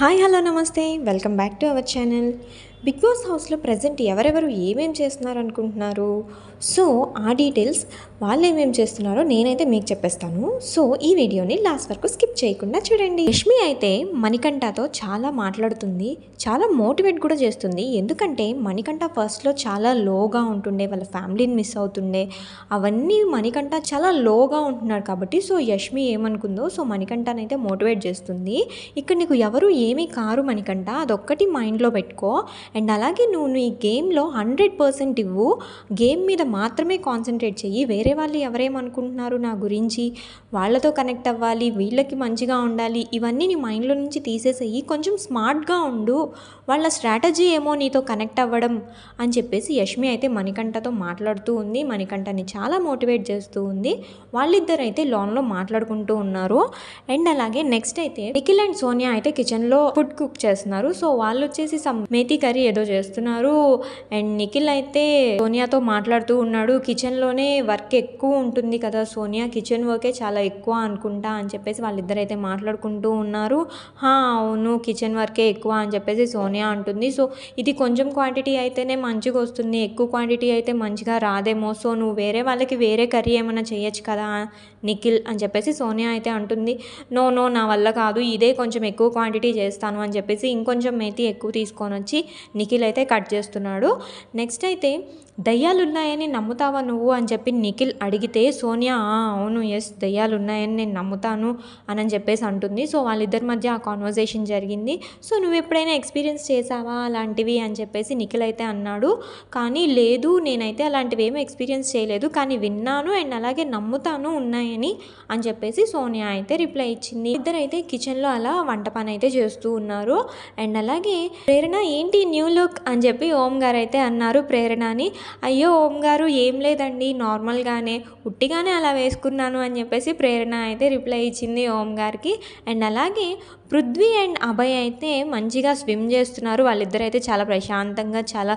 Hi hello నమస్తే welcome back to our channel. Bigg Boss హౌస్లో present ఎవరెవరు ఏమేం చేస్తున్నారు అనుకుంటున్నారు? సో ఆ డీటెయిల్స్ వాళ్ళు ఏమేం చేస్తున్నారో నేనైతే మీకు చెప్పేస్తాను. సో ఈ వీడియోని లాస్ట్ వరకు స్కిప్ చేయకుండా చూడండి. రష్మి అయితే మణికంఠతో చాలా మాట్లాడుతుంది, చాలా మోటివేట్ కూడా చేస్తుంది. ఎందుకంటే మణికంఠ ఫస్ట్లో చాలా లోగా ఉంటుండే, వాళ్ళ ఫ్యామిలీని మిస్ అవుతుండే, అవన్నీ మణికంఠ చాలా లోగా ఉంటున్నాడు కాబట్టి సో యష్మి ఏమనుకుందో సో మణికంఠనైతే మోటివేట్ చేస్తుంది. ఇక్కడ నీకు ఎవరు ఏమీ కారు మణికంఠ, అదొక్కటి మైండ్లో పెట్టుకో. అండ్ అలాగే నువ్వు నీ గేమ్లో 100% ఇవ్వు, గేమ్ మీద మాత్రమే కాన్సన్ట్రేట్ చెయ్యి. వేరే వాళ్ళు ఎవరేమనుకుంటున్నారు నా గురించి, వాళ్ళతో కనెక్ట్ అవ్వాలి, వీళ్ళకి మంచిగా ఉండాలి, ఇవన్నీ నీ మైండ్లో నుంచి తీసేసేయి. కొంచెం స్మార్ట్గా ఉండు, వాళ్ళ స్ట్రాటజీ ఏమో నీతో కనెక్ట్ అవ్వడం అని చెప్పేసి యష్మి అయితే మణికంఠతో మాట్లాడుతూ ఉంది. మణికంఠని చాలా మోటివేట్ చేస్తూ ఉంది. వాళ్ళిద్దరు అయితే లాన్లో మాట్లాడుకుంటూ ఉన్నారు. అండ్ అలాగే నెక్స్ట్ అయితే నిఖిల్ అండ్ సోనియా అయితే కిచెన్లో ఫుడ్ కుక్ చేస్తున్నారు. సో వాళ్ళు వచ్చేసి సమ్ మేతి కర్రీ ఏదో చేస్తున్నారు. అండ్ నిఖిల్ అయితే సోనియాతో మాట్లాడుతూ ఉన్నాడు. కిచెన్లోనే వర్క్ ఎక్కువ ఉంటుంది కదా సోనియా, కిచెన్ వర్కే చాలా ఎక్కువ అనుకుంటా అని చెప్పేసి వాళ్ళిద్దరు అయితే మాట్లాడుకుంటూ ఉన్నారు. అవును కిచెన్ వర్కే ఎక్కువ అని చెప్పేసి సోనియా అంటుంది. సో ఇది కొంచెం క్వాంటిటీ అయితేనే మంచిగా వస్తుంది, ఎక్కువ క్వాంటిటీ అయితే మంచిగా రాదేమో, సో నువ్వు వేరే వాళ్ళకి వేరే కర్రీ ఏమైనా చేయొచ్చు కదా నిఖిల్ అని చెప్పేసి సోనియా అయితే అంటుంది. నో నా వల్ల కాదు, ఇదే కొంచెం ఎక్కువ క్వాంటిటీ చేస్తాను అని చెప్పేసి ఇంకొంచెం మేతి ఎక్కువ తీసుకొని వచ్చి నిఖిల్ అయితే కట్ చేస్తున్నాడు. నెక్స్ట్ అయితే దయ్యాలు ఉన్నాయని నమ్ముతావా నువ్వు అని చెప్పి నిఖిల్ అడిగితే సోనియా అవును ఎస్ దయ్యాలు ఉన్నాయని నేను నమ్ముతాను అని చెప్పేసి అంటుంది. సో వాళ్ళిద్దరి మధ్య ఆ కాన్వర్జేషన్ జరిగింది. సో నువ్వు ఎప్పుడైనా ఎక్స్పీరియన్స్ చేసావా అలాంటివి అని చెప్పేసి నిఖిల్ అయితే అన్నాడు. కానీ లేదు నేనైతే అలాంటివి ఏమీ ఎక్స్పీరియన్స్ చేయలేదు, కానీ విన్నాను అండ్ అలాగే నమ్ముతాను ఉన్నాయని అని చెప్పేసి సోనియా అయితే రిప్లై ఇచ్చింది. ఇద్దరైతే కిచెన్లో అలా వంట పని అయితే చేస్తూ ఉన్నారు. అండ్ అలాగే ప్రేరణ ఏంటి న్యూ లుక్ అని చెప్పి ఓం గారు అయితే అన్నారు ప్రేరణని. అయ్యో ఓం గారు ఏం లేదండి నార్మల్గానే ఉట్టిగానే అలా వేసుకున్నాను అని చెప్పేసి ప్రేరణ అయితే రిప్లై ఇచ్చింది ఓం గారికి. అండ్ అలాగే పృథ్వీ అండ్ అభయ్ అయితే మంచిగా స్విమ్ చేస్తున్నారు. వాళ్ళిద్దరు అయితే చాలా ప్రశాంతంగా చాలా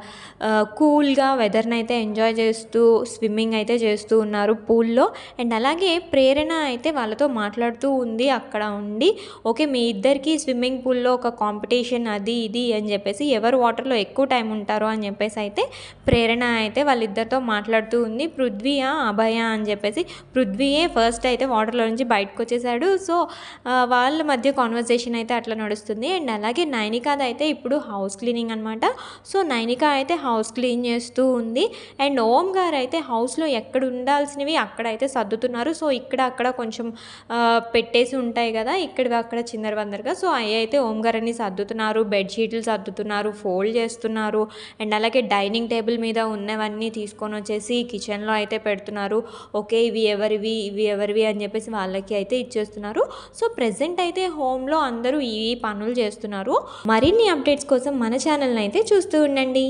కూల్గా వెదర్ని అయితే ఎంజాయ్ చేస్తూ స్విమ్మింగ్ అయితే చేస్తూ ఉన్నారు పూల్లో. అండ్ అలాగే ప్రేరణ అయితే వాళ్ళతో మాట్లాడుతూ ఉంది అక్కడ ఉండి. ఓకే మీ ఇద్దరికి స్విమ్మింగ్ పూల్లో ఒక కాంపిటీషన్ అది ఇది అని చెప్పేసి ఎవరు వాటర్లో ఎక్కువ టైం ఉంటారో అని చెప్పేసి అయితే ప్రేరణ అయితే వాళ్ళిద్దరితో మాట్లాడుతూ ఉంది. పృథ్వీయా అభయ అని చెప్పేసి పృథ్వీయే ఫస్ట్ అయితే వాటర్లో నుంచి బయటకు వచ్చేసాడు. సో వాళ్ళ మధ్య కాన్వర్జేషన్ అయితే అట్లా నడుస్తుంది. అండ్ అలాగే నైనికాది అయితే ఇప్పుడు హౌస్ క్లీనింగ్ అనమాట. సో నైనిక అయితే హౌస్ క్లీన్ చేస్తూ ఉంది. అండ్ ఓం గారు అయితే హౌస్లో ఎక్కడ ఉండాల్సినవి అక్కడైతే సర్దుతున్నారు. సో ఇక్కడ అక్కడ కొంచెం పెట్టేసి ఉంటాయి కదా ఇక్కడ అక్కడ చిందరవందరగా, సో అవి అయితే ఓం గారని సర్దుతున్నారు, బెడ్షీట్లు సర్దుతున్నారు, ఫోల్డ్ చేస్తున్నారు. అండ్ అలాగే డైనింగ్ టేబుల్ మీద ఉన్నవన్నీ తీసుకొని వచ్చేసి కిచెన్లో అయితే పెడుతున్నారు. ఓకే ఇవి ఎవరివి అని చెప్పేసి వాళ్ళకి అయితే ఇచ్చేస్తున్నారు. సో ప్రెజెంట్ అయితే హోమ్లో అందరూ ఈ పనులు చేస్తున్నారు. మరిన్ని అప్డేట్స్ కోసం మన ఛానల్ని అయితే చూస్తూ ఉండండి.